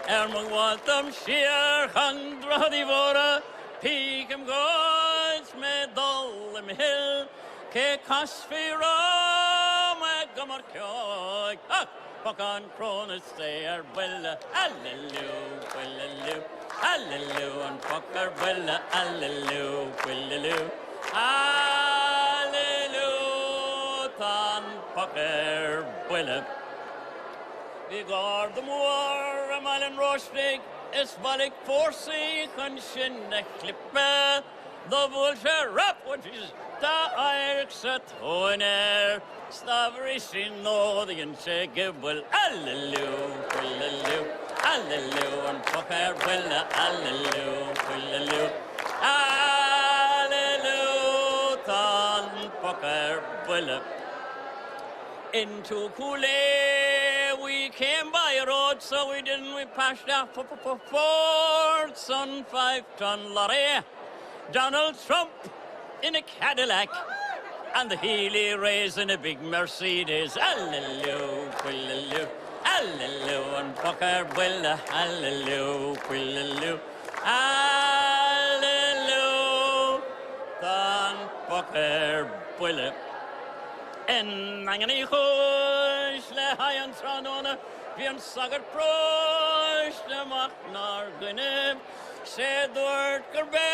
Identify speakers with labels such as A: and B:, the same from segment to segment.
A: Mag am siar chandra di fora, pig am goes me dol am hill, ke casfi ram e gomor kjog. Poc an kronis there, willa, hallelujah, willaloo, hallelujah, and poc ar buille, hallelujah, willaloo, hallelujah, tan poc ar buille. Vi går de war am allen rostig, is wat ik voorzie kan shinne klippe. De vulture rap, what is da Ajax toner. Slavery sin nådigen seggebel, hallelujah, hallelujah, hallelujah, and poc ar buille, hallelujah, hallelujah, hallelujah, tan poc ar buille. Into Cooley we came by a road, so we passed off Fords on 5-ton lorry. Donald Trump in a Cadillac, and the Healy Rays in a big Mercedes. Hallelujah, hallelujah, hallelujah, and Poc Ar Buille, hallelujah, hallelujah, hallelujah, dan Poc Ar Buille. En angani chush le hayan tranona, vian sagar prosh le mach nar gwyneb, se dwrt gyrbe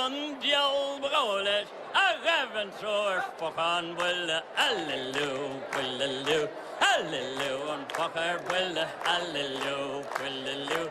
A: on diol bagolech, a gefn tro'r Poc Ar Buille, hallelujah, hallelujah, hallelujah, and Poc Ar Buille, hallelujah, hallelujah,